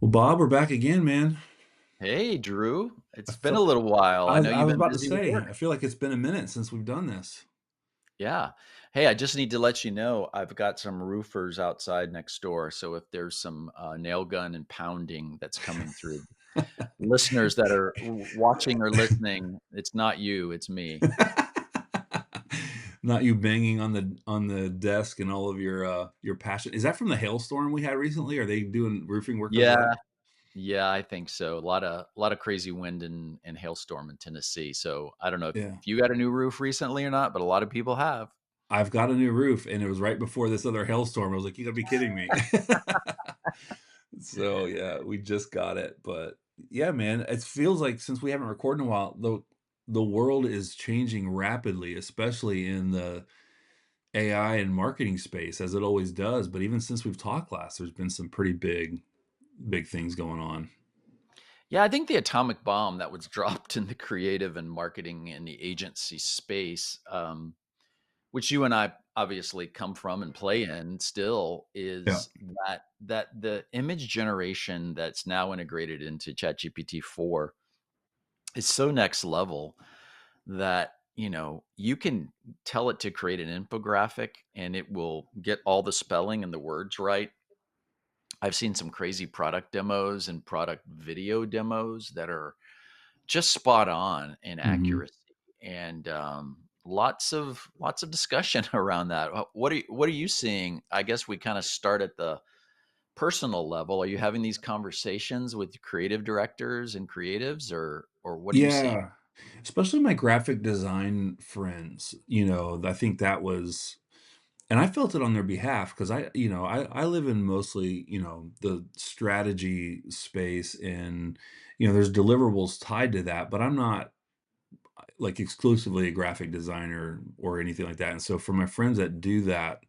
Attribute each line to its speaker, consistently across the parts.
Speaker 1: Well, Bob, we're back again, man.
Speaker 2: Hey, Drew.
Speaker 1: I
Speaker 2: It's been a
Speaker 1: felt
Speaker 2: little while.
Speaker 1: I
Speaker 2: I
Speaker 1: was
Speaker 2: know
Speaker 1: I
Speaker 2: you've
Speaker 1: was
Speaker 2: been
Speaker 1: about to
Speaker 2: busy with
Speaker 1: say,
Speaker 2: work.
Speaker 1: I feel like it's been a minute since we've done this.
Speaker 2: Yeah. Hey, I just need to let you know I've got some roofers outside next door. So if there's some nail gun and pounding that's coming through, listeners that are watching or listening, it's not you, it's me.
Speaker 1: Not you banging on the desk and all of your passion. Is that from the hailstorm we had recently? Are they doing roofing work as
Speaker 2: Yeah.
Speaker 1: well?
Speaker 2: Yeah, I think so. A lot of crazy wind and hailstorm in Tennessee. So I don't know if
Speaker 1: Yeah.
Speaker 2: you got a new roof recently or not, but a lot of people have.
Speaker 1: I've got a new roof, and it was right before this other hailstorm. I was like, "You gotta be kidding me." So, yeah, we just got it, but yeah, man, it feels like since we haven't recorded in a while, the world is changing rapidly, especially in the AI and marketing space as it always does, but even since we've talked last, there's been some pretty big things going on.
Speaker 2: Yeah, I think the atomic bomb that was dropped in the creative and marketing and the agency space, which you and I obviously come from and play in still,
Speaker 1: Yeah.
Speaker 2: is that the image generation that's now integrated into ChatGPT 4 is so next level that you can tell it to create an infographic and it will get all the spelling and the words right. I've seen some crazy product demos and product video demos that are just spot on in
Speaker 1: Mhm.
Speaker 2: accuracy, and lots of discussion around that. What are you seeing? I guess we kind of start at the personal level. Are you having these conversations with creative directors and creatives, or what are you seeing?
Speaker 1: Yeah. Especially my graphic design friends, I think that was and I felt it on their behalf because I live in mostly, the strategy space and, there's deliverables tied to that, but I'm not like exclusively a graphic designer or anything like that. And so for my friends that do that,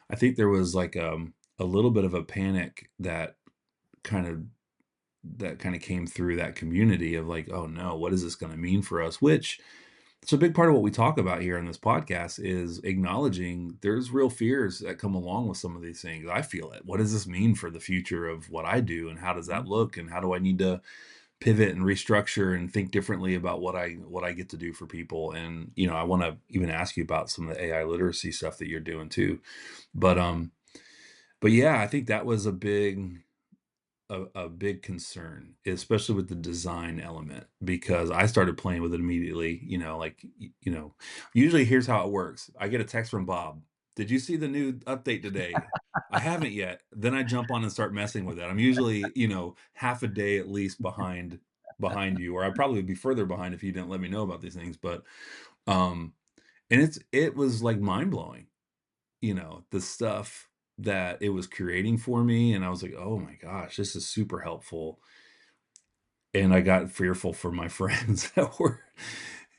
Speaker 1: I think there was like a little bit of a panic kind of that kind of came through that community of like, oh no, what is this going to mean for us? Which it's a big part of what we talk about here on this podcast is acknowledging there's real fears that come along with some of these things. I feel it. What does this mean for the future of what I do and how does that
Speaker 2: Mhm.
Speaker 1: look and how do I need to pivot and restructure and think differently about what I get to do for people? And I want to even ask you about some of the AI literacy stuff that you're doing too. But but yeah, I think that was a big concern, especially with the design element, because I started playing with it immediately, usually here's how it works. I get a text from Bob. Did you see the new update today? I haven't yet. Then I jump on and start messing with it. I'm usually, half a day at least behind you, or I'd probably be further behind if you didn't let me know about these things. But um and it was like mind blowing, the stuff that it was creating for me, and I was like, "Oh my gosh, this is super helpful." And I got fearful for my friends that were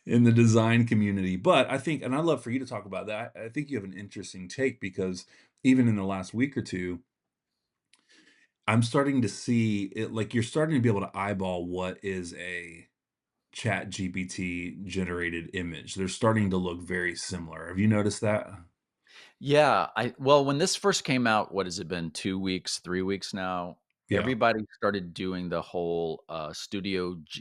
Speaker 1: in the design community, but I think and I'd love for you to talk about that. I think you have an interesting take because even in the last week or 2, I'm starting to see it like, you're starting to be able to eyeball what is a Chat GPT generated image. They're starting to look very similar. Have you noticed that?
Speaker 2: Yeah, well, when this first came out, what has it been, 2 weeks, 3 weeks now?
Speaker 1: Yeah.
Speaker 2: Everybody started doing the whole, Ghibli,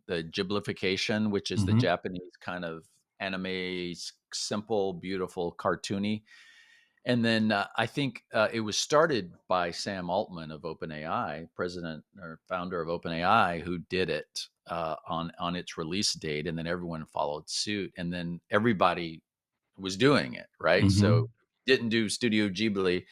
Speaker 2: the Ghiblification, which is the
Speaker 1: Mhm.
Speaker 2: Japanese kind of anime, simple, beautiful, cartoony. And then, I think, it was started by Sam Altman of OpenAI, president or founder of OpenAI, who did it, on its release date, and then everyone followed suit, and then everybody was doing it, right? So
Speaker 1: Mhm.
Speaker 2: didn't do Studio Ghibli,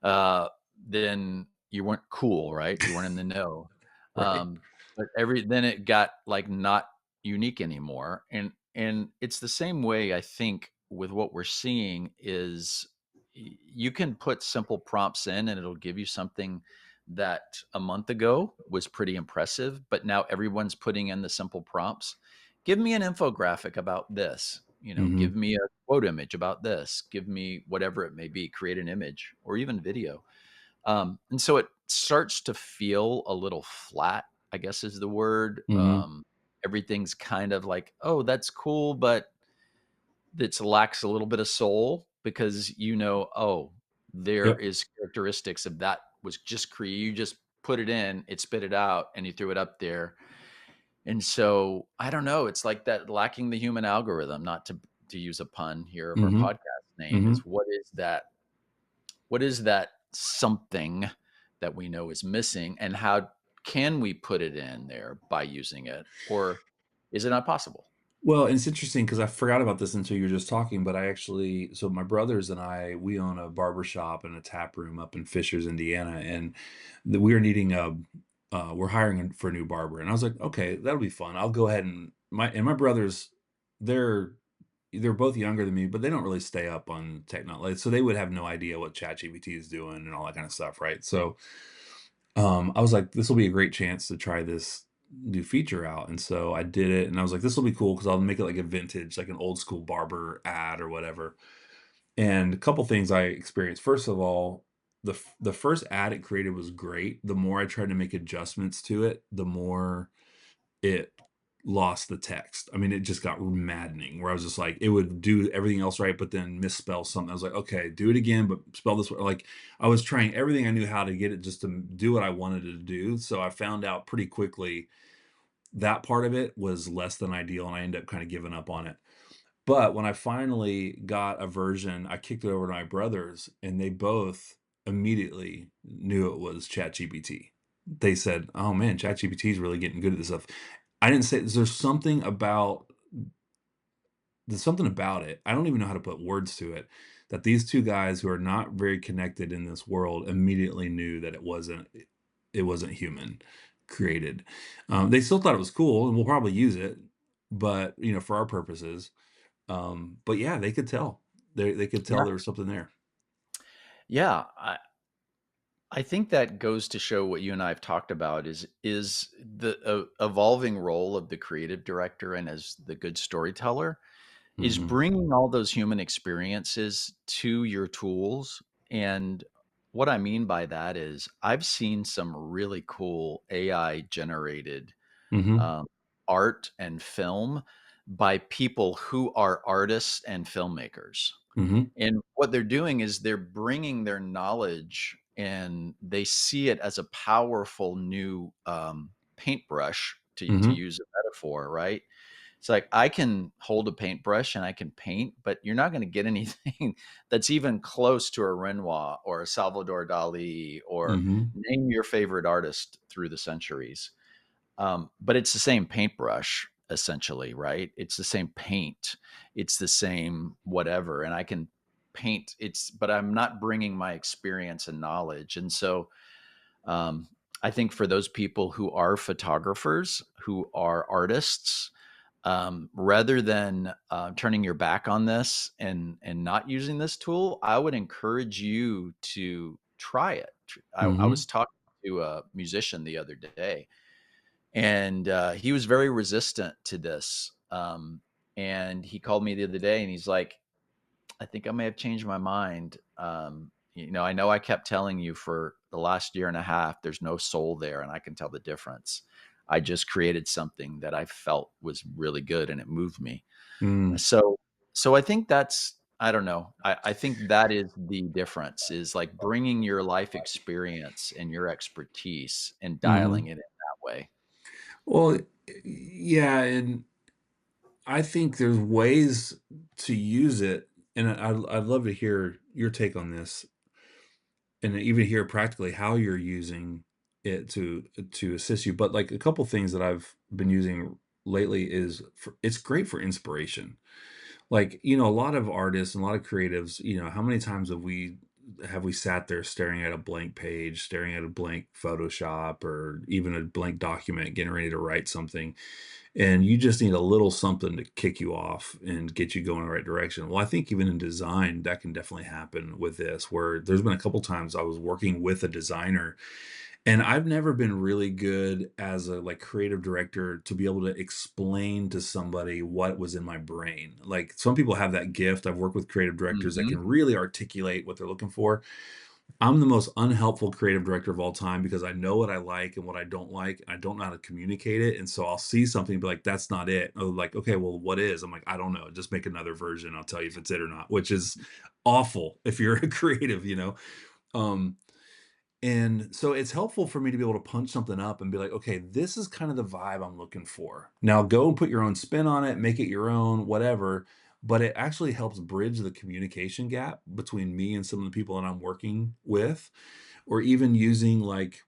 Speaker 2: uh, then you weren't cool, right? You weren't in the know.
Speaker 1: Right.
Speaker 2: Um, but every then it got like not unique anymore, and it's the same way I think with what we're seeing is you can put simple prompts in and it'll give you something that a month ago was pretty impressive, but now everyone's putting in the simple prompts. Give me an infographic about this, give
Speaker 1: Mhm.
Speaker 2: me a quote image about this, give me whatever it may be, create an image or even video. And so it starts to feel a little flat, I guess is the word.
Speaker 1: Mhm.
Speaker 2: Everything's kind of like, oh, that's cool, but it lacks a little bit of soul because oh, there
Speaker 1: Yep.
Speaker 2: is characteristics of that was just created. You just put it in, it spit it out, and you threw it up there. And so, I don't know, it's like that lacking the human algorithm, not to use a pun here of our
Speaker 1: Mhm.
Speaker 2: podcast name, is
Speaker 1: Mhm.
Speaker 2: what is that something that we know is missing, and how can we put it in there by using it, or is it not possible?
Speaker 1: Well, and it's interesting because I forgot about this until you were just talking, but I actually so my brothers and I, we own a barber shop and a tap room up in Fishers, Indiana, and we are needing we're hiring for a new barber, and I was like, okay, that'll be fun. I'll go ahead and my brothers, they're they're both younger than me, but they don't really stay up on technology, so they would have no idea what ChatGPT is doing and all that kind of stuff, right? So I was like, this will be a great chance to try this new feature out. And so I did it and I was like, this will be cool because I'll make it like a vintage, like an old school barber ad or whatever. And a couple things I experienced. First of all, the first ad it created was great. The more I tried to make adjustments to it, the more it lost the text. I mean, it just got maddening where I was just like, it would do everything else right, but then misspell something. I was like, okay, do it again, but spell this way. Like I was trying everything I knew how to get it just to do what I wanted it to do. So I found out pretty quickly that part of it was less than ideal, and I ended up kind of giving up on it. But when I finally got a version, I kicked it over to my brothers, and they both immediately knew it was ChatGPT. They said, "Oh man, ChatGPT is really getting good at this stuff." I didn't say there's something about it. I don't even know how to put words to it. That these two guys who are not very connected in this world immediately knew that it wasn't human created. They still thought it was cool, and we'll probably use it, but for our purposes. But yeah, they could tell. They could tell
Speaker 2: Yeah.
Speaker 1: there was something there.
Speaker 2: Yeah, I think that goes to show what you and I have talked about is the evolving role of the creative director and as the good storyteller is
Speaker 1: Mhm.
Speaker 2: bringing all those human experiences to your tools. And what I mean by that is I've seen some really cool AI generated
Speaker 1: Mhm.
Speaker 2: um, art and film by people who are artists and filmmakers.
Speaker 1: Mhm.
Speaker 2: And what they're doing is they're bringing their knowledge and they see it as a powerful new paintbrush, to
Speaker 1: Mhm.
Speaker 2: use a metaphor, right? It's like I can hold a paintbrush and I can paint, but you're not going to get anything that's even close to a Renoir or a Salvador Dali or
Speaker 1: Mhm.
Speaker 2: name your favorite artist through the centuries. But it's the same paintbrush essentially, right? It's the same paint. It's the same whatever, and I can paint. But I'm not bringing my experience and knowledge, and so um, I think for those people who are photographers, who are artists, rather than turning your back on this and not using this tool, I would encourage you to try it. I
Speaker 1: Mhm.
Speaker 2: was talking to a musician the other day, and he was very resistant to this. And he called me the other day, and he's like, "I think I may have changed my mind. I know I kept telling you for the last year and a half, there's no soul there, and I can tell the difference. I just created something that I felt was really good, and it moved me."
Speaker 1: Mm.
Speaker 2: So I think that's, I don't know. I think that is the difference, is like bringing your life experience and your expertise and dialing
Speaker 1: Mhm.
Speaker 2: it in that way.
Speaker 1: Well, yeah, and I think there's ways to use it, and I'd love to hear your take on this, and even hear practically how you're using it to assist you. But like a couple things that I've been using lately it's great for inspiration. Like, a lot of artists and a lot of creatives, how many times have we sat there staring at a blank page, staring at a blank Photoshop or even a blank document, getting ready to write something, and you just need a little something to kick you off and get you going in the right direction. Well, I think even in design, that can definitely happen with this, where there's been a couple times I was working with a designer, and I've never been really good as a like creative director to be able to explain to somebody what was in my brain. Like some people have that gift. I've worked with creative directors that
Speaker 2: Mhm.
Speaker 1: can really articulate what they're looking for. I'm the most unhelpful creative director of all time because I know what I like and what I don't like. And I don't know how to communicate it. And so I'll see something and be like, that's not it. Oh, like, okay, well, what is? I'm like, I don't know. Just make another version. I'll tell you if it's it or not, which is awful if you're a creative. Um, And so it's helpful for me to be able to punch something up and be like, okay, this is kind of the vibe I'm looking for. Now go and put your own spin on it, make it your own, whatever. But it actually helps bridge the communication gap between me and some of the people that I'm working with, or even using like,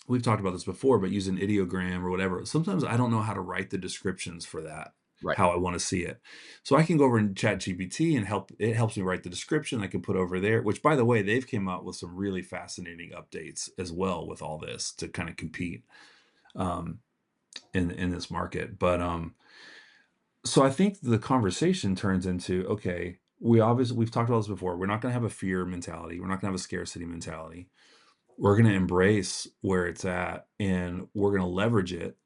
Speaker 1: we've talked about this before, but using ideogram or whatever. Sometimes I don't know how to write the descriptions for that,
Speaker 2: Right.
Speaker 1: how I want to see it. So I can go over and chat GPT and it helps me write the description. I can put over there, which by the way, they've came out with some really fascinating updates as well with all this to kind of compete um, in this market. But so I think the conversation turns into, okay, we've talked about this before. We're not going to have a fear mentality. We're not going to have a scarcity mentality. We're going to embrace where it's at and we're going to leverage it.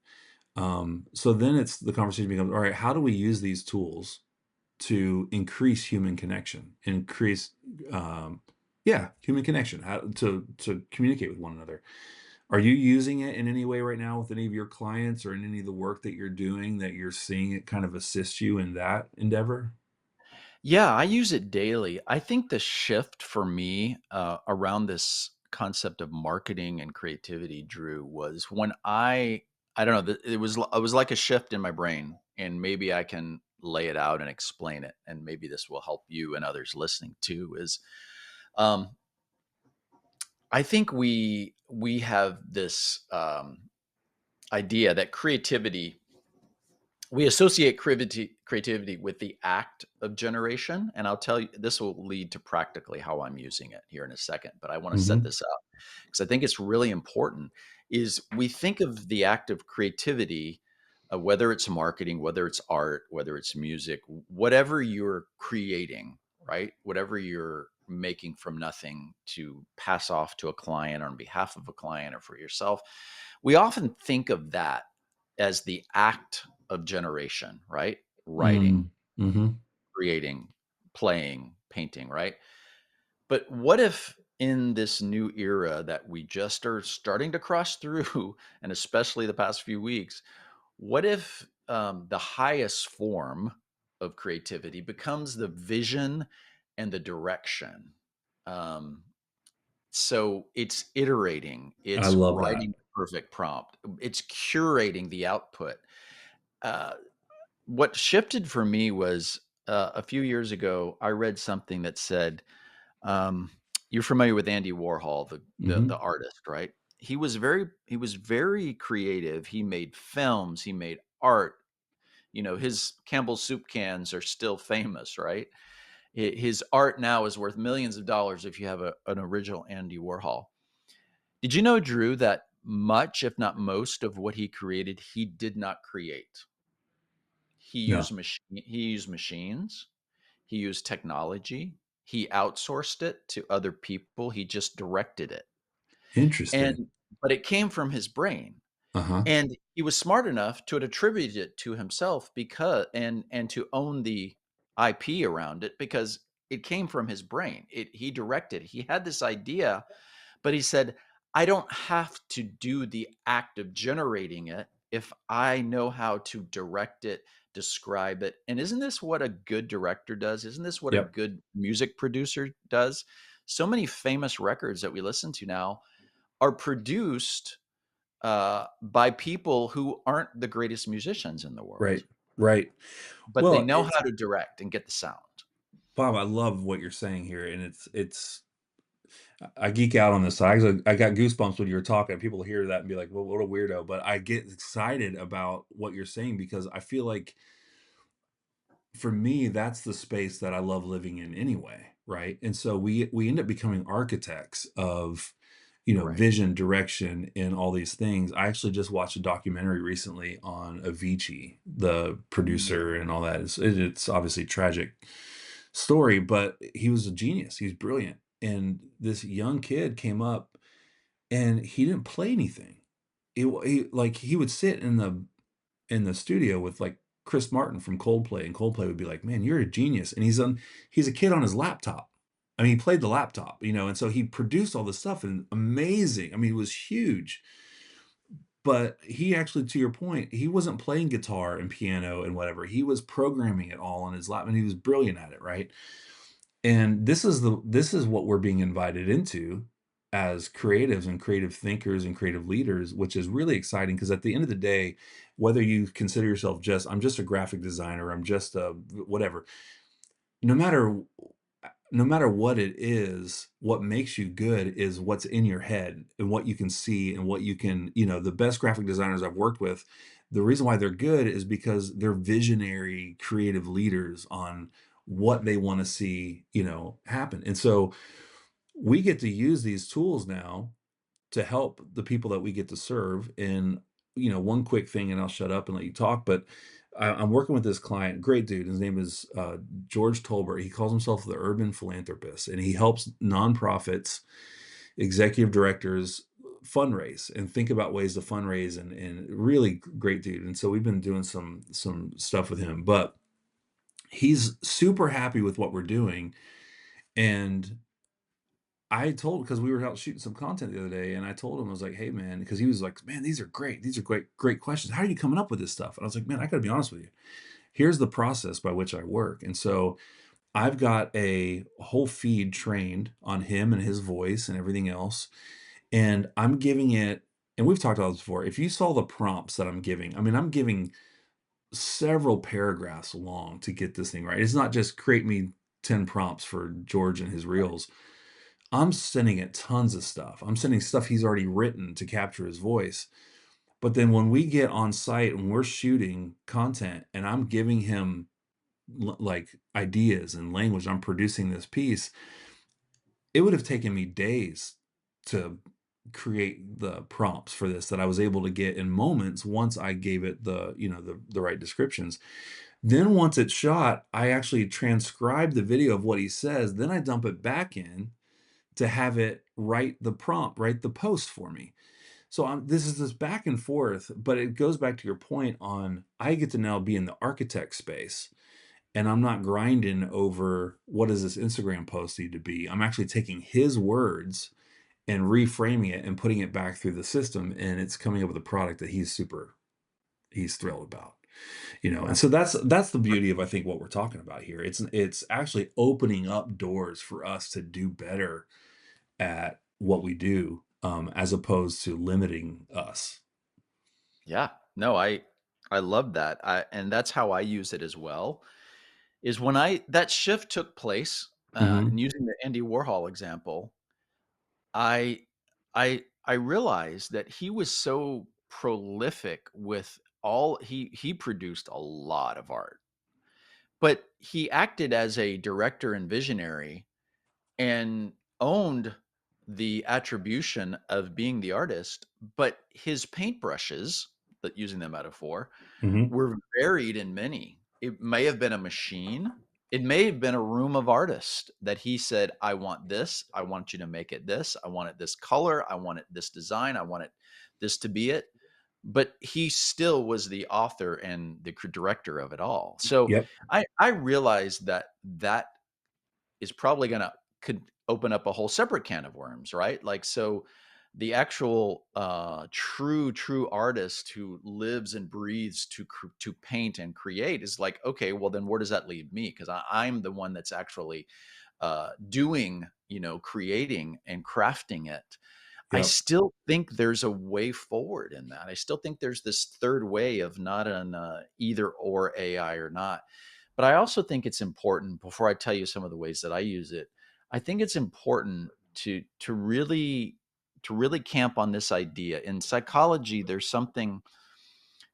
Speaker 1: So then it's the conversation becomes, all right, how do we use these tools to increase human connection, increase, um, yeah, human connection, how to communicate with one another. Are you using it in any way right now with any of your clients or in any of the work that you're doing that you're seeing it kind of assist you in that endeavor?
Speaker 2: Yeah, I use it daily. I think the shift for me around this concept of marketing and creativity, Drew, was when I don't know, it was like a shift in my brain, and maybe I can lay it out and explain it, and maybe this will help you and others listening too. Is um, I think we have this idea that creativity we associate creativity with the act of generation, and I'll tell you this will lead to practically how I'm using it here in a second, but I want to set
Speaker 1: Hmm.
Speaker 2: this up because I think it's really important. Is we think of the act of creativity, whether it's marketing, whether it's art, whether it's music, whatever you're creating, right? Whatever you're making from nothing to pass off to a client on behalf of a client or for yourself, we often think of that as the act of generation, right? Writing,
Speaker 1: Mm. Hmm.
Speaker 2: creating, playing, painting, right? But what if in this new era that we just are starting to cross through, and especially the past few weeks, what if the highest form of creativity becomes the vision and the direction? Um, so it's iterating,
Speaker 1: I
Speaker 2: it's
Speaker 1: love that.
Speaker 2: writing the perfect prompt, it's curating the output. Uh, what shifted for me was a few years ago, I read something that said, um, you're familiar with Andy Warhol, the
Speaker 1: Hmm.
Speaker 2: artist, right? He was very creative. He made films, he made art. You know, his Campbell's soup cans are still famous, right? His art now is worth millions of dollars if you have an original Andy Warhol. Did you know, Drew, that much, if not most, of what he created, he did not create?
Speaker 1: No.
Speaker 2: He used machines, he used technology, he outsourced it to other people, he just directed it.
Speaker 1: Interesting.
Speaker 2: And but it came from his brain.
Speaker 1: Uh-huh.
Speaker 2: And he was smart enough to attribute it to himself because and to own the IP around it because it came from his brain. He directed. He had this idea, but he said, "I don't have to do the act of generating it if I know how to direct it, describe it." And isn't this what a good director does? Isn't this what a
Speaker 1: Yep.
Speaker 2: good music producer does? So many famous records that we listen to now are produced by people who aren't the greatest musicians in the world,
Speaker 1: Right. Right.
Speaker 2: but they
Speaker 1: Well,
Speaker 2: know
Speaker 1: it's
Speaker 2: how to direct and get the sound.
Speaker 1: Bob, I love what you're saying here, and it's I geek out on this. So I got goosebumps when you were talking. People hear that and be like, "Well, what a weirdo!" But I get excited about what you're saying because I feel like for me, that's the space that I love living in anyway, right? And so we end up becoming architects of,
Speaker 2: Right.
Speaker 1: vision, direction, and all these things. I actually just watched a documentary recently on Avicii, the
Speaker 2: Mm.
Speaker 1: producer, and all that. It's obviously a tragic story, but he was a genius. He's brilliant, and this young kid came up and he didn't play anything. He would sit in the studio with, like, Chris Martin from Coldplay, and Coldplay would be like, "Man, you're a genius," and he's a kid on his laptop. I mean, he played the laptop, and so he produced all this stuff and amazing. I mean, it was huge, but he actually, to your point, he wasn't playing guitar and piano and whatever, he was programming it all on his lap, and he was brilliant at it, right? And this is what we're being invited into. as creatives and creative thinkers and creative leaders, which is really exciting because at the end of the day, whether you consider yourself just, I'm just a graphic designer, I'm just a whatever, no matter no matter what it is, what makes you good is what's in your head and what you can see and what you can, the best graphic designers I've worked with, the reason why they're good is because they're visionary, creative leaders on what they want to see, happen. And so we get to use these tools now to help the people that we get to serve. And one quick thing, and I'll shut up and let you talk. But I'm working with this client, great dude. His name is George Tolbert. He calls himself the urban philanthropist, and he helps nonprofits, executive directors fundraise and think about ways to fundraise. And really great dude. And so we've been doing some stuff with him, but he's super happy with what we're doing. And I told, because we were out shooting some content the other day, and I told him, I was like, "Hey, man," because he was like, "Man, these are great. These are great, great questions. How are you coming up with this stuff?" And I was like, "Man, I got to be honest with you. Here's the process by which I work." And so I've got a whole feed trained on him and his voice and everything else, and I'm giving it. And we've talked about this before. If you saw the prompts that I'm giving, I mean, I'm giving several paragraphs long to get this thing right. It's not just create me 10 prompts for George and his reels. I'm sending it tons of stuff. I'm sending stuff he's already written to capture his voice. But then when we get on site and we're shooting content and I'm giving him like ideas and language, I'm producing this piece, it would have taken me days to create the prompts for this that I was able to get in moments once I gave it the right descriptions. Then once it's shot, I actually transcribe the video of what he says, then I dump it back in to have it write the prompt, write the post for me. So this is this back and forth, but it goes back to your point on I get to now be in the architect space and I'm not grinding over what does this Instagram post need to be. I'm actually taking his words and reframing it and putting it back through the system and it's coming up with a product that he's thrilled about. And
Speaker 2: Yeah.
Speaker 1: so that's the beauty of I think what we're talking about here. It's actually opening up doors for us to do better at what we do, as opposed to limiting us.
Speaker 2: Yeah. No, I love that. And that's how I use it as well. Is when I that shift took place,
Speaker 1: Mhm,
Speaker 2: and using the Andy Warhol example, I I realized that he was so prolific with all he produced a lot of art, but he acted as a director and visionary and owned the attribution of being the artist, but his paintbrushes, that using the metaphor,
Speaker 1: mhm,
Speaker 2: were varied in many. It may have been a machine. It may have been a room of artists that he said, I want this. I want you to make it this. I want it this color. I want it this design. I want it this to be it. But he still was the author and the director of it all. So
Speaker 1: yep,
Speaker 2: I realized that that is probably gonna could open up a whole separate can of worms, right? Like, so the actual, true artist who lives and breathes to paint and create is like, okay, well, then where does that leave me? 'Cause I'm the one that's actually, doing, creating and crafting it. I
Speaker 1: yep,
Speaker 2: still think there's a way forward in that. I still think there's this third way of not an, either or AI or not. But I also think it's important, before I tell you some of the ways that I use it, I think it's important to really camp on this idea. In psychology, there's something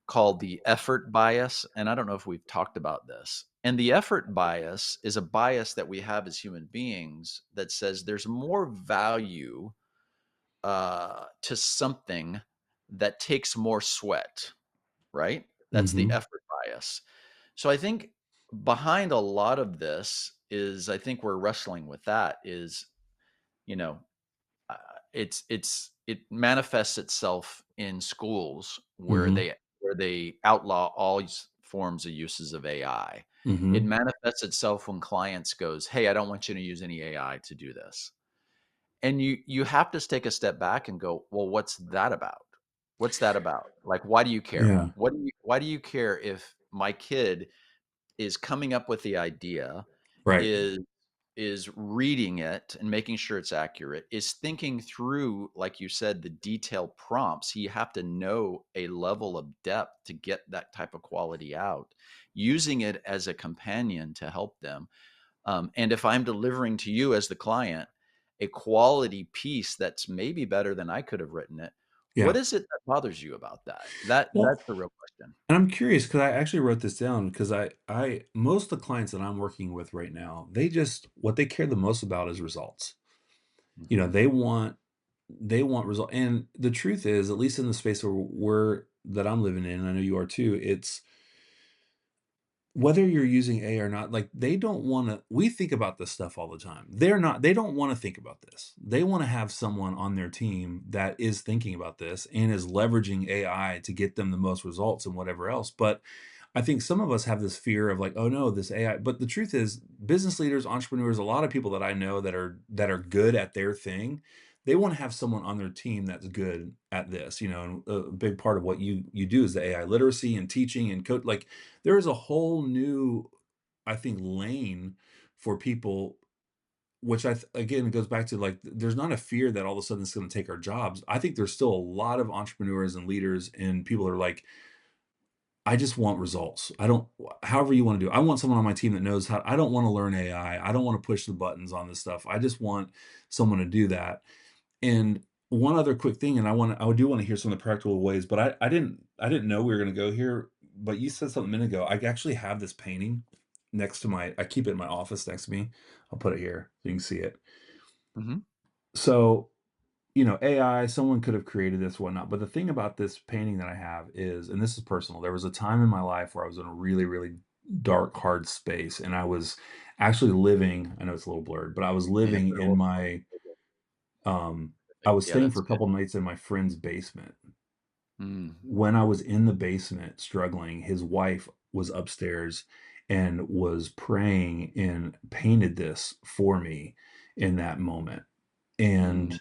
Speaker 2: called the effort bias, and I don't know if we've talked about this. And the effort bias is a bias that we have as human beings that says there's more value to something that takes more sweat, right? That's the
Speaker 1: mhm,
Speaker 2: effort bias. So I think behind a lot of this is, I think we're wrestling with that is, you know, uh, it manifests itself in schools where
Speaker 1: mhm,
Speaker 2: they outlaw all forms of uses of AI. It
Speaker 1: mhm,
Speaker 2: manifests itself when clients goes, "Hey, I don't want you to use any AI to do this." And you have to take a step back and go, "Well, what's that about? What's that about? Like, why do you care?
Speaker 1: yeah,
Speaker 2: Why do you care if my kid is coming up with the idea,
Speaker 1: right,
Speaker 2: is is reading it and making sure it's accurate, is thinking through, like you said, the detailed prompts. You have to know a level of depth to get that type of quality out, using it as a companion to help them. And if I'm delivering to you as the client a quality piece that's maybe better than I could have written it, what
Speaker 1: Yeah.
Speaker 2: is it that bothers you about that?
Speaker 1: Well,
Speaker 2: That's the real question.
Speaker 1: and I'm curious because I actually wrote this down because I most of the clients that I'm working with right now, they just what they care the most about is results. You know,
Speaker 2: Mhm.
Speaker 1: they want result, and the truth is, at least in the space that I'm living in, and I know you are too, it's whether you're using AI or not, like they don't want to, we think about this stuff all the time. They don't want to think about this. They want to have someone on their team that is thinking about this and is leveraging AI to get them the most results and whatever else. But I think some of us have this fear of like, oh no, this AI. But the truth is, business leaders, entrepreneurs, a lot of people that I know that are good at their thing, they want to have someone on their team that's good at this. You know, and a big part of what you do is the AI literacy and teaching and code. Like there is a whole new, I think, lane for people. Which again goes back to like, there's not a fear that all of a sudden it's going to take our jobs. I think there's still a lot of entrepreneurs and leaders and people are like, I just want results. I don't however you wanna do it. I want someone on my team that knows how. I don't wanna learn AI. I don't wanna push the buttons on this stuff. I just want someone to do that. And one other quick thing, and I do wanna hear some of the practical ways, but I didn't know we were gonna go here, but you said something a minute ago. I actually have this painting next to my I keep it in my office next to me. I'll put it here so you can see it.
Speaker 2: Mhm.
Speaker 1: So AI, someone could have created this, whatnot. But the thing about this painting that I have is, and this is personal, there was a time in my life where I was in a really, really dark, hard space. And I was actually living, I know it's a little blurred, but I was
Speaker 2: Yeah,
Speaker 1: living in
Speaker 2: well,
Speaker 1: um, I was
Speaker 2: yeah,
Speaker 1: staying
Speaker 2: that's
Speaker 1: for a
Speaker 2: good.
Speaker 1: couple nights in my friend's basement.
Speaker 2: Mm,
Speaker 1: When I was in the basement struggling, his wife was upstairs and was praying and painted this for me in that moment.
Speaker 2: mm,
Speaker 1: And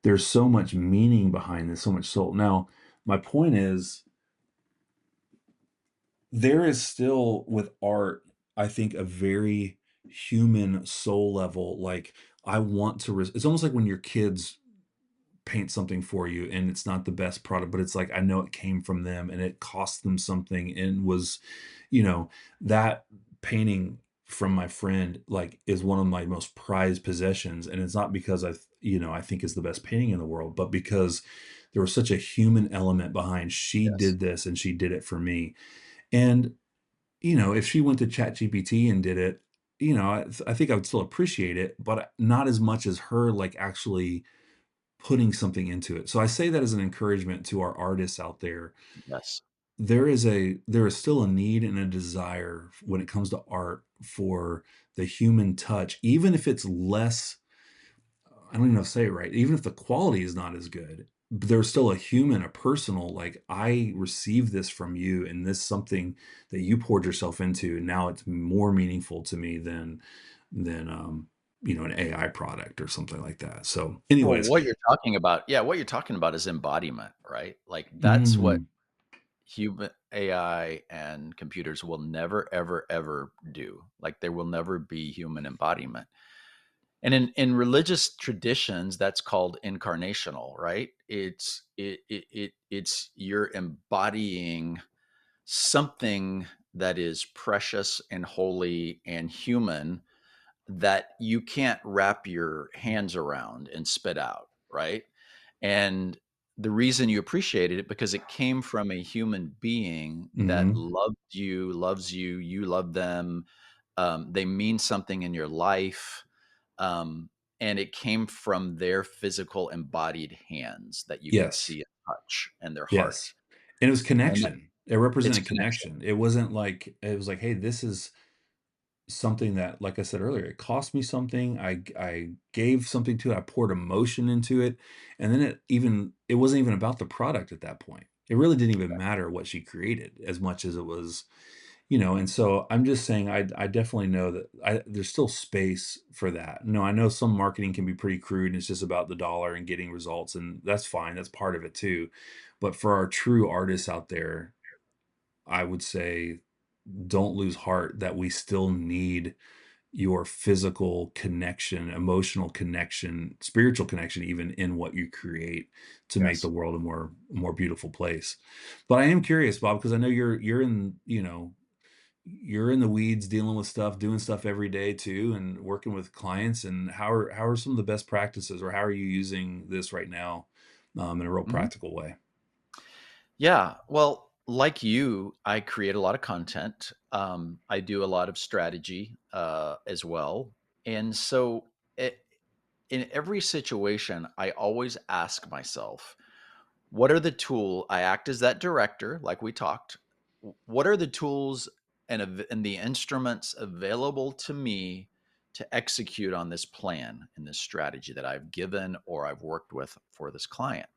Speaker 1: there's so much meaning behind this, so much soul. Now, my point is, there is still with art, I think, a very human soul level. Like, I want to, it's almost like when your kids paint something for you and it's not the best product, but it's like, I know it came from them and it cost them something and was, you know, that painting from my friend like is one of my most prized possessions. And it's not because I think is the best painting in the world, but because there was such a human element behind she
Speaker 2: yes.
Speaker 1: did this and she did it for me. And, if she went to ChatGPT and did it, I think I would still appreciate it, but not as much as her like actually putting something into it. So I say that as an encouragement to our artists out there.
Speaker 2: Yes.
Speaker 1: There is still a need and a desire when it comes to art for the human touch, even if it's less, I don't even know if to say it right, even if the quality is not as good, but there's still a human, a personal, like I received this from you and this something that you poured yourself into. And now it's more meaningful to me than an AI product or something like that. So
Speaker 2: Well,
Speaker 1: anyways.
Speaker 2: what you're talking about, yeah, what you're talking about is embodiment, right? Like that's what
Speaker 1: Mm,
Speaker 2: human AI and computers will never, ever, ever do. Like there will never be human embodiment. And in religious traditions, that's called incarnational, right? It's you're embodying something that is precious and holy and human that you can't wrap your hands around and spit out, right? And the reason you appreciated it because it came from a human being that
Speaker 1: mhm.
Speaker 2: loved you, loves you, you love them. They mean something in your life. Um, and it came from their physical embodied hands that you could
Speaker 1: Yes,
Speaker 2: see and touch and their heart.
Speaker 1: yes. And it was
Speaker 2: And
Speaker 1: connection. It
Speaker 2: it's
Speaker 1: represented
Speaker 2: connection.
Speaker 1: connection. It wasn't like it was like, "Hey, this is something that," like I said earlier, "it cost me something. I gave something to it. I poured emotion into it." And then it wasn't even about the product at that point. It really didn't even matter what she created as much as it was. And so I'm just saying I definitely know that there's still space for that. No, I know some marketing can be pretty crude and it's just about the dollar and getting results, and that's fine. That's part of it too. But for our true artists out there, I would say don't lose heart that we still need your physical connection, emotional connection, spiritual connection, even in what you create to make the
Speaker 2: Yes.
Speaker 1: world a more beautiful place. But I am curious, Bob, because I know you're in, you're in the weeds dealing with stuff, doing stuff every day too, and working with clients. And how are some of the best practices, or how are you using this right now, in a real
Speaker 2: Mhm.
Speaker 1: practical way?
Speaker 2: Yeah. Well, like you, I create a lot of content. I do a lot of strategy as well. And so it, in every situation, I always ask myself, what are the tool I act as that director, like we talked. What are the tools and the instruments available to me to execute on this plan and this strategy that I've given or I've worked with for this client?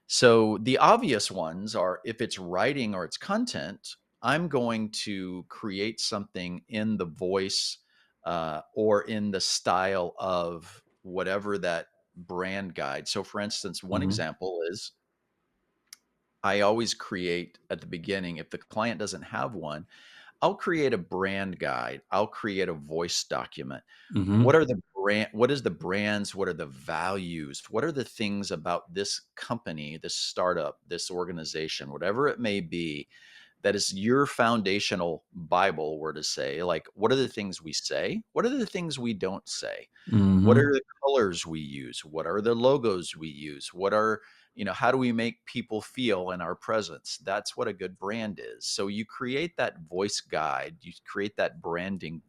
Speaker 2: So the obvious ones are if it's writing or it's content, I'm going to create something in the voice or in the style of whatever that brand guide. So, for instance, one
Speaker 1: Mhm.
Speaker 2: example is I always create at the beginning, if the client doesn't have one, I'll create a brand guide. I'll create a voice document.
Speaker 1: Mhm.
Speaker 2: What is the brands, what are the values? What are the things about this company, this startup, this organization, whatever it may be, that is your foundational Bible were to say, like, what are the things we say? What are the things we don't say? What
Speaker 1: Mhm.
Speaker 2: are the colors we use? What are the logos we use? How do we make people feel in our presence? That's what a good brand is. So you create that voice guide, you create that branding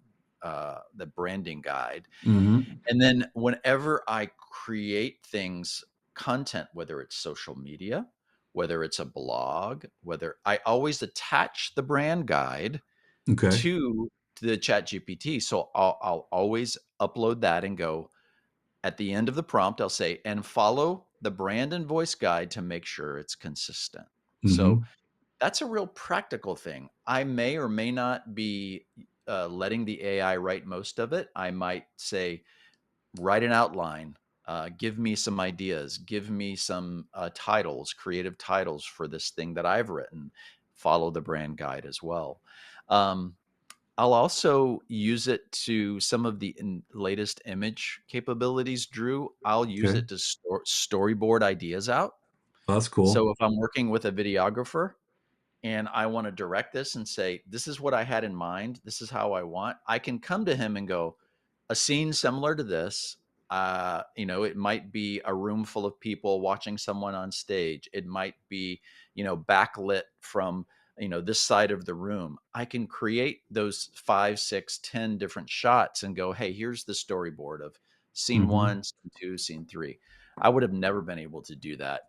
Speaker 2: guide.
Speaker 1: Mhm.
Speaker 2: And then whenever I create things, content, whether it's social media, whether it's a blog, whether I always attach the brand guide
Speaker 1: Okay.
Speaker 2: to the chat GPT. So I'll always upload that and go, at the end of the prompt, I'll say, and follow the brand and voice guide to make sure it's consistent. So
Speaker 1: Mhm.
Speaker 2: that's a real practical thing. I may or may not be letting the AI write most of it. I might say, write an outline, give me some ideas, give me some titles, creative titles for this thing that I've written, follow the brand guide as well. Um, I'll also use it to some of the latest image capabilities, Drew. I'll use
Speaker 1: Okay.
Speaker 2: it to storyboard ideas out.
Speaker 1: Well, that's cool.
Speaker 2: So if I'm working with a videographer and I want to direct this and say, this is what I had in mind, this is how I want, I can come to him and go, a scene similar to this. It might be a room full of people watching someone on stage. It might be, backlit from, this side of the room. I can create those 5, 6, 10 different shots and go, hey, here's the storyboard of scene
Speaker 1: Mhm.
Speaker 2: one, scene two, scene three. I would have never been able to do that,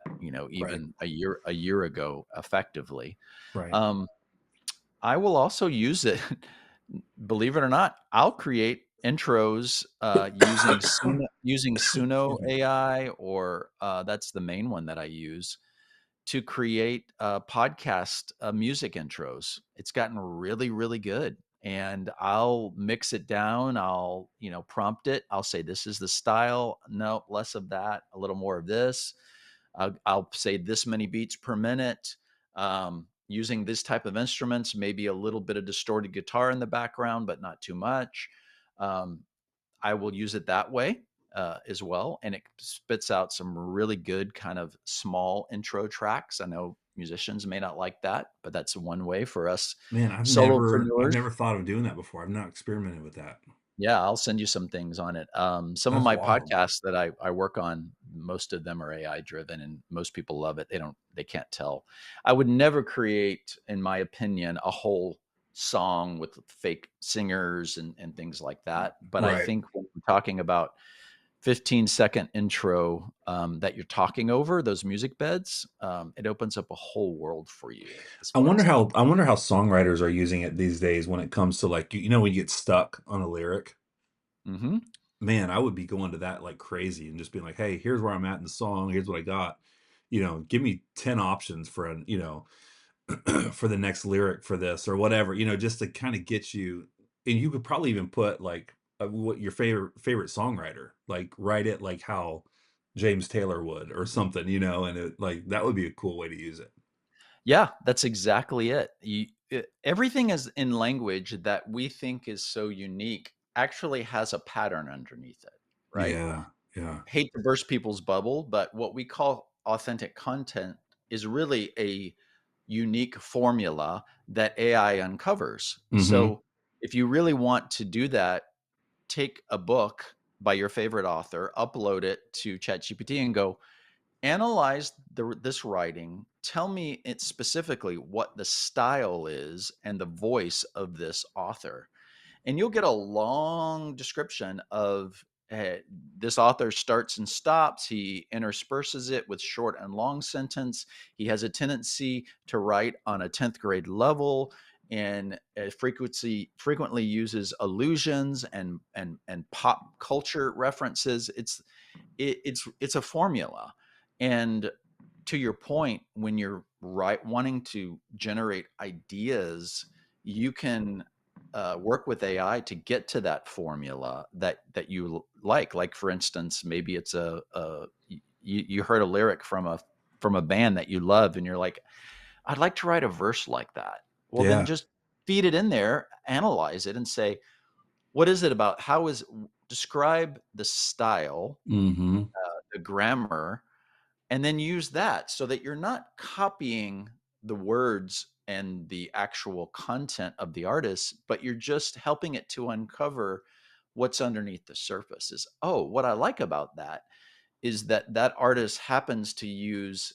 Speaker 1: Right.
Speaker 2: even a year ago effectively.
Speaker 1: Right.
Speaker 2: Um, I will also use it. Believe it or not, I'll create intros using Suno
Speaker 1: Excuse me.
Speaker 2: AI, or that's the main one that I use to create podcast music intros. It's gotten really, really good. And I'll mix it down. I'll, prompt it. I'll say, this is the style. No, less of that, a little more of this. I'll say this many beats per minute, using this type of instruments, maybe a little bit of distorted guitar in the background, but not too much. Um, I will use it that way as well. And it spits out some really good kind of small intro tracks. I know musicians may not like that, but that's one way for us
Speaker 1: Man, I've
Speaker 2: solopreneurs.
Speaker 1: never thought of doing that before. I've not experimented with that.
Speaker 2: Yeah, I'll send you some things on it. Some of
Speaker 1: That's
Speaker 2: my
Speaker 1: wild.
Speaker 2: podcasts that I work on, most of them are AI driven, and most people love it. They can't tell. I would never create, in my opinion, a whole song with fake singers and things like that. But I
Speaker 1: Right.
Speaker 2: think when we're talking about 15-second intro that you're talking over those music beds, it opens up a whole world for you as far as that.
Speaker 1: I wonder how songwriters are using it these days when it comes to, like, when you get stuck on a lyric.
Speaker 2: Hmm.
Speaker 1: Man, I would be going to that like crazy and just being like, "Hey, here's where I'm at in the song. Here's what I got. Give me 10 options for for the next lyric for this or whatever, just to kind of get you." And you could probably even put like what your favorite songwriter, like write it like how James Taylor would or something, and like that would be a cool way to use it.
Speaker 2: Yeah, that's exactly it. Everything is in language that we think is so unique. actually has a pattern underneath it, right?
Speaker 1: Yeah, yeah.
Speaker 2: Hate to burst people's bubble, but what we call authentic content is really a unique formula that AI uncovers.
Speaker 1: Mhm.
Speaker 2: So if you really want to do that, take a book by your favorite author, upload it to ChatGPT and go, analyze this writing. Tell me it specifically what the style is and the voice of this author, and you'll get a long description of this author starts and stops. He intersperses it with short and long sentence. He has a tendency to write on a 10th grade level and frequently uses allusions and pop culture references. It's a formula. And to your point, when you're wanting to generate ideas, you can work with AI to get to that formula that you like. Like for instance, maybe it's you heard a lyric from a band that you love, and you're like, I'd like to write a verse like that. Well, then
Speaker 1: Yeah.
Speaker 2: just feed it in there, analyze it, and say, what is it about? Describe the style,
Speaker 1: Mhm.
Speaker 2: the grammar, and then use that so that you're not copying the words and the actual content of the artist, but you're just helping it to uncover what's underneath the surface. Is, oh, what I like about that is that that artist happens to use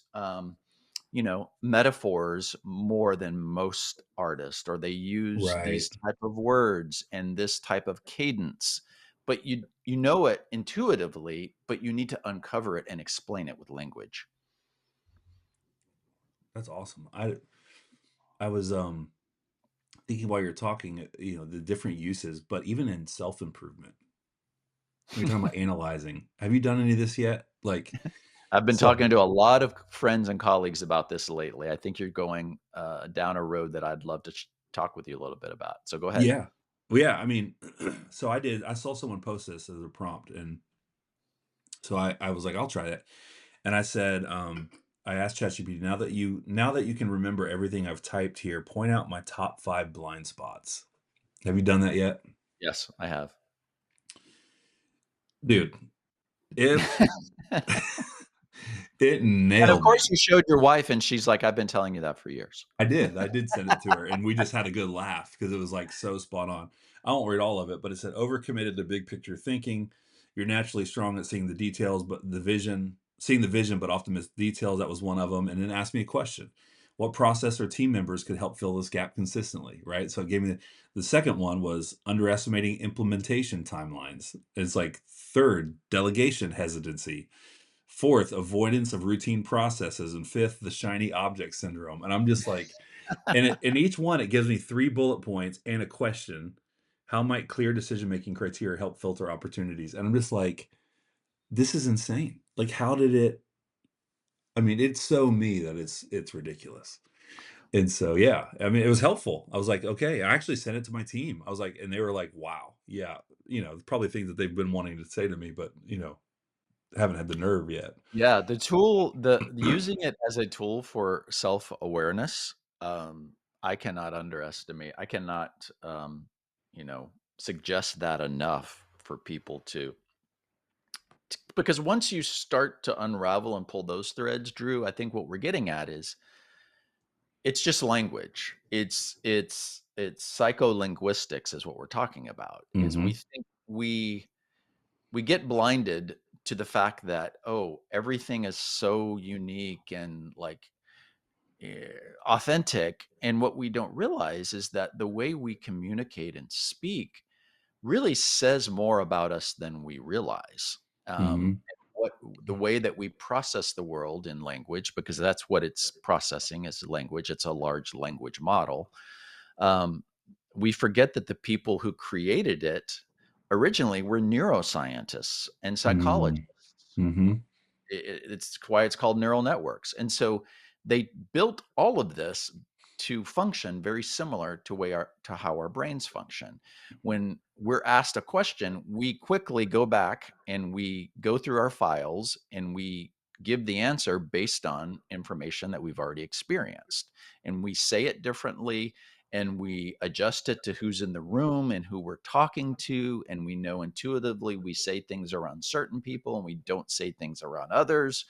Speaker 2: metaphors more than most artists, or they use
Speaker 1: Right.
Speaker 2: these type of words and this type of cadence, but you know it intuitively, but you need to uncover it and explain it with language.
Speaker 1: That's awesome. I was, thinking while you're talking, the different uses, but even in self-improvement, when you're talking about analyzing, have you done any of this yet? Like,
Speaker 2: I've been
Speaker 1: so
Speaker 2: talking to a lot of friends and colleagues about this lately. I think you're going down a road that I'd love to talk with you a little bit about. So go ahead.
Speaker 1: yeah. Well, yeah, I mean, so I saw someone post this as a prompt, and so I was like, "I'll try it." And I said, I asked ChatGPT, now that you can remember everything I've typed here, point out my top 5 blind spots." Have you done that yet?
Speaker 2: Yes, I have.
Speaker 1: Dude, it it
Speaker 2: And of
Speaker 1: nailed
Speaker 2: course,
Speaker 1: me.
Speaker 2: you showed your wife, and she's like, "I've been telling you that for years."
Speaker 1: I did send it to her, and we just had a good laugh because it was, like, so spot on. I won't read all of it, but it said, "Overcommitted to big picture thinking. You're naturally strong at seeing the details, but seeing the vision, but often miss details." That was one of them, and then asked me a question. What process or team members could help fill this gap consistently, right? So it gave me the second one was underestimating implementation timelines. It's like, third, delegation hesitancy. Fourth, avoidance of routine processes, and fifth, the shiny object syndrome. And I'm just like, in each one, it gives me 3 bullet points and a question. How might clear decision-making criteria help filter opportunities? And I'm just like, this is insane. Like, how did it I mean, it's so me that it's ridiculous. And so, yeah, I mean, it was helpful. I was like, "Okay." I actually sent it to my team. I was like and they were like, "Wow." Yeah, probably things that they've been wanting to say to me, but, haven't had the nerve yet.
Speaker 2: Yeah, the using it as a tool for self-awareness, I cannot underestimate. I cannot, suggest that enough for people because once you start to unravel and pull those threads, Drew, I think what we're getting at is it's just language. It's psycholinguistics is what we're talking about. Is we
Speaker 1: Mhm.
Speaker 2: think we get blinded to the fact that, oh, everything is so unique and like eh, authentic, and what we don't realize is that the way we communicate and speak really says more about us than we realize.
Speaker 1: Mhm.
Speaker 2: What the way that we process the world in language, because that's what it's processing is language. It's a large language model. Um, we forget that the people who created it originally were neuroscientists and
Speaker 1: Mm.
Speaker 2: psychologists.
Speaker 1: Mhm.
Speaker 2: It's why it's called neural networks. And so they built all of this to function very similar to how our brains function. When we're asked a question, we quickly go back and we go through our files and we give the answer based on information that we've already experienced. And we say it differently and we adjust it to who's in the room and who we're talking to. And we know intuitively we say things around certain people and we don't say things around others.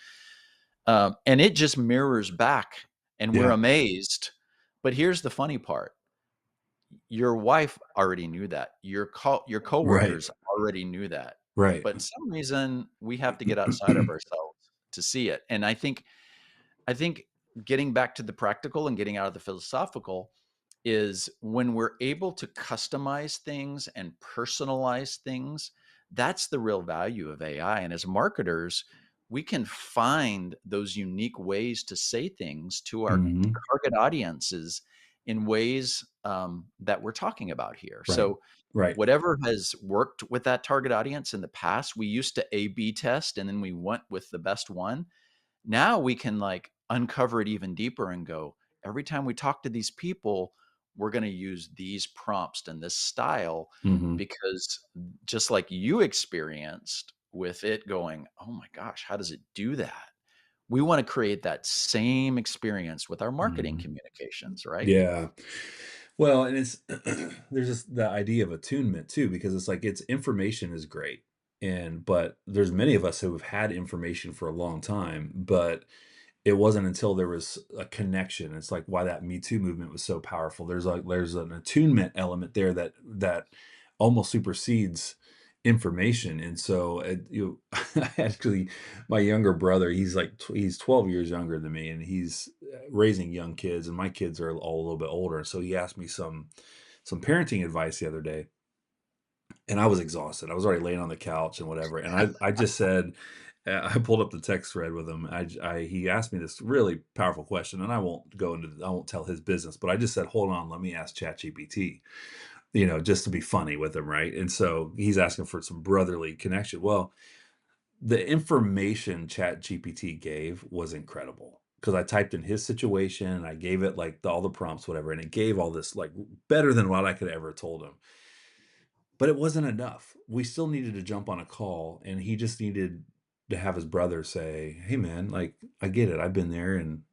Speaker 2: And it just mirrors back, and we're
Speaker 1: Yeah.
Speaker 2: amazed. But here's the funny part: your wife already knew that. Your
Speaker 1: Right.
Speaker 2: coworkers already knew that.
Speaker 1: Right.
Speaker 2: But some reason we have to get outside of ourselves to see it. And I think getting back to the practical and getting out of the philosophical is when we're able to customize things and personalize things, that's the real value of AI. And as marketers, we can find those unique ways to say things to our
Speaker 1: Mhm.
Speaker 2: target audiences in ways that we're talking about here.
Speaker 1: Right.
Speaker 2: So,
Speaker 1: Right.
Speaker 2: whatever has worked with that target audience in the past, we used to A B test and then we went with the best one. Now we can like uncover it even deeper and go, every time we talk to these people, we're going to use these prompts and this style,
Speaker 1: Mhm.
Speaker 2: because just like you experienced with it going, oh my gosh, how does it do that? We want to create that same experience with our marketing
Speaker 1: Mhm.
Speaker 2: communications, right?
Speaker 1: Yeah. Well, and it's there's just the idea of attunement too, because it's like it's information is great. But there's many of us who have had information for a long time, but it wasn't until there was a connection. It's like why that Me Too movement was so powerful. There's an attunement element there that almost supersedes information. And so actually my younger brother, he's 12 years younger than me, and he's raising young kids, and my kids are all a little bit older. So he asked me some parenting advice the other day, and I was exhausted. I was already laying on the couch and whatever, and I just said, I pulled up the text thread with him. He asked me this really powerful question, and I won't tell his business, but I just said, hold on, let me ask ChatGPT, just to be funny with him, right? And so he's asking for some brotherly connection. Well, the information ChatGPT gave was incredible because I typed in his situation and I gave it like all the prompts, whatever, and it gave all this like better than what I could ever told him. But it wasn't enough. We still needed to jump on a call, and he just needed to have his brother say, "Hey, man, like, I get it. I've been there, and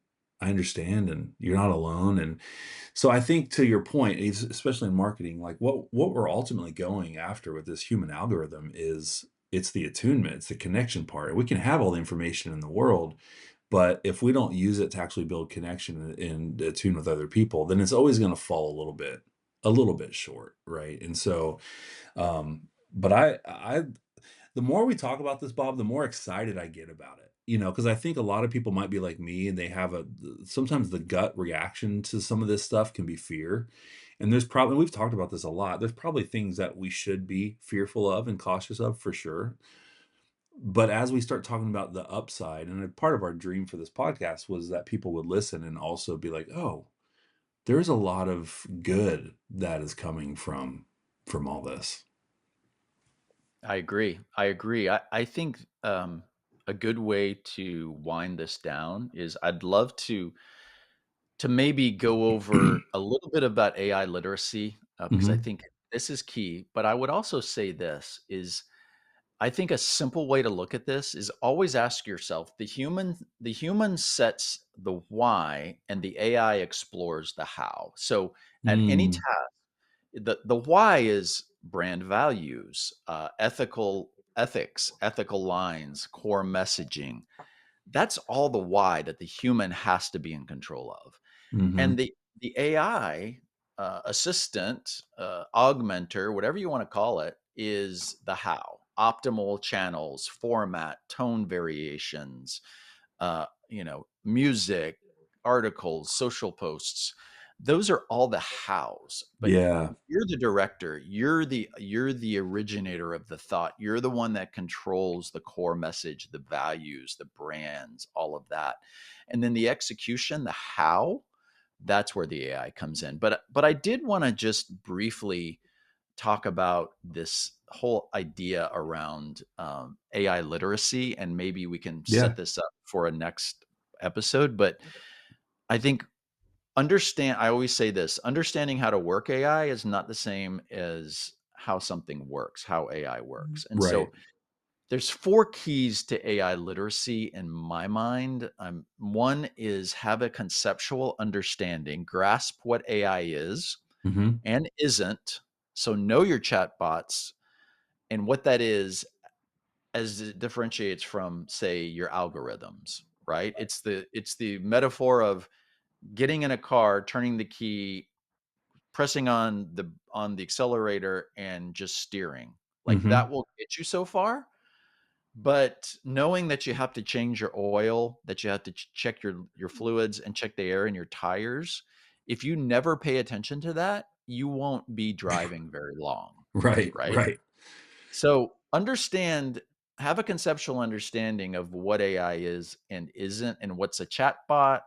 Speaker 1: I understand, and you're not alone." And so I think to your point, especially in marketing, like what we're ultimately going after with this human algorithm is it's the attunement, it's the connection part. We can have all the information in the world, but if we don't use it to actually build connection and attune with other people, then it's always going to fall a little bit short, right? And so but the more we talk about this, Bob, the more excited I get about it. Because I think a lot of people might be like me and they have sometimes the gut reaction to some of this stuff can be fear. And there's probably, we've talked about this a lot. There's probably things that we should be fearful of and cautious of for sure. But as we start talking about the upside, and a part of our dream for this podcast was that people would listen and also be like, oh, there's a lot of good that is coming from all this.
Speaker 2: I agree. I agree. I think a good way to wind this down is I'd love to maybe go over a little bit about AI literacy, because I
Speaker 1: Mhm.
Speaker 2: think this is key. But I would also say this is I think a simple way to look at this is always ask yourself, the human sets the why and the AI explores the how. So at any
Speaker 1: Mm.
Speaker 2: task, the why is brand values, ethical lines, core messaging. That's all the why that the human has to be in control of. And
Speaker 1: Mhm.
Speaker 2: the AI assistant, augmenter, whatever you want to call it, is the how. Optimal channels, format, tone variations, music, articles, social posts. Those are all the hows. But
Speaker 1: Yeah.
Speaker 2: you're the director. You're the originator of the thought. You're the one that controls the core message, the values, the brands, all of that. And then the execution, the how, that's where the AI comes in. But I did want to just briefly talk about this whole idea around AI literacy, and maybe we can
Speaker 1: Yeah.
Speaker 2: set this up for a next episode. But I think I always say this: understanding how to work AI is not the same as how something works, how AI works. And
Speaker 1: Right.
Speaker 2: so there's 4 keys to AI literacy in my mind. One is have a conceptual understanding, grasp what AI is
Speaker 1: Mhm.
Speaker 2: and isn't. So know your chatbots and what that is as it differentiates from, say, your algorithms, right? It's the metaphor of getting in a car, turning the key, pressing on the accelerator and just steering. Like that
Speaker 1: Mhm.
Speaker 2: will get you so far, but knowing that you have to change your oil, that you have to check your fluids and check the air in your tires, if you never pay attention to that, you won't be driving very long,
Speaker 1: Right,
Speaker 2: right?
Speaker 1: right.
Speaker 2: So, have a conceptual understanding of what AI is and isn't, and what's a chatbot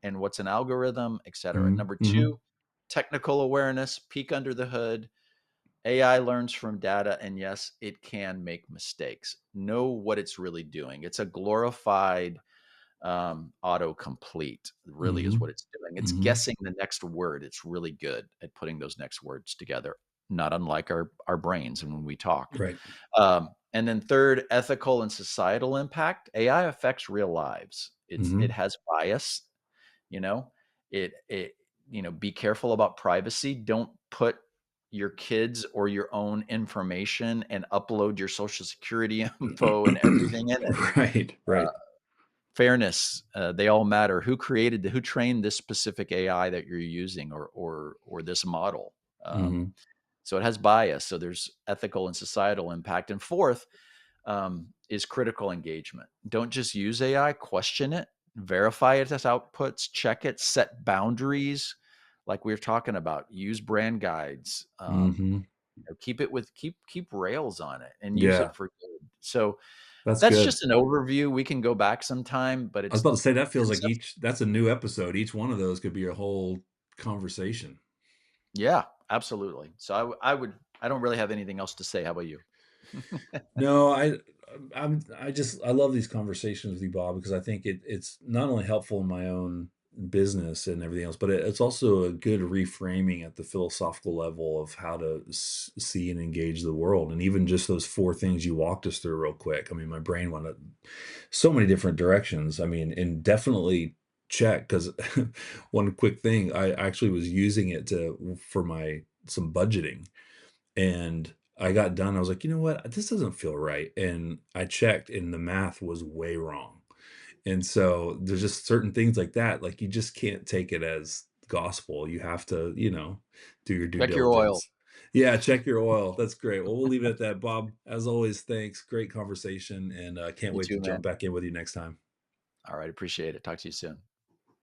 Speaker 2: and what's an algorithm, et cetera.
Speaker 1: Mhm,
Speaker 2: Number
Speaker 1: mhm.
Speaker 2: 2, technical awareness, peek under the hood. AI learns from data, and yes, it can make mistakes. Know what it's really doing. It's a glorified autocomplete, really is what
Speaker 1: Mhm.
Speaker 2: it's doing. It's
Speaker 1: Mhm.
Speaker 2: guessing the next word. It's really good at putting those next words together, not unlike our brains and when we talk.
Speaker 1: Right.
Speaker 2: And then third, ethical and societal impact. AI affects real lives. It
Speaker 1: Mhm.
Speaker 2: has bias, you know. It be careful about privacy. Don't put your kids or your own information and upload your social security info and everything in it.
Speaker 1: Right, right.
Speaker 2: Fairness, they all matter. Who trained this specific AI that you're using, or this model? Um,
Speaker 1: Mhm.
Speaker 2: so it has bias. So there's ethical and societal impact. And fourth, is critical engagement. Don't just use AI, question it, verify it as outputs, check it, set boundaries, like we were talking about. Use brand guides.
Speaker 1: Mhm.
Speaker 2: Keep rails on it and use it
Speaker 1: Yeah,
Speaker 2: for good. So
Speaker 1: that's
Speaker 2: that's
Speaker 1: good.
Speaker 2: just an overview. We can go back sometime, but
Speaker 1: I was
Speaker 2: it's
Speaker 1: about to say that feels like
Speaker 2: concept.
Speaker 1: each that's a new episode. Each one of those could be a whole conversation.
Speaker 2: Yeah, absolutely. So I don't really have anything else to say. How about you?
Speaker 1: No, I love these conversations with you, Bob, because I think it's not only helpful in my own business and everything else, but it's also a good reframing at the philosophical level of how to see and engage the world. And even just those 4 things you walked us through real quick. I mean, my brain went so many different directions. I mean, and definitely check because one quick thing, I actually was using it to for my some budgeting and I got done, I was like, "You know what? This doesn't feel right." And I checked and the math was way wrong. And so there's just certain things like that, like you just can't take it as gospel. You have to, do your due
Speaker 2: Check your oil.
Speaker 1: diligence. Yeah, check your oil. That's great. Well, we'll leave it at that, Bob. As always, thanks. Great conversation, and can't
Speaker 2: You
Speaker 1: wait to
Speaker 2: too,
Speaker 1: jump
Speaker 2: man.
Speaker 1: back in with you next time.
Speaker 2: All right, appreciate it. Talk to you soon.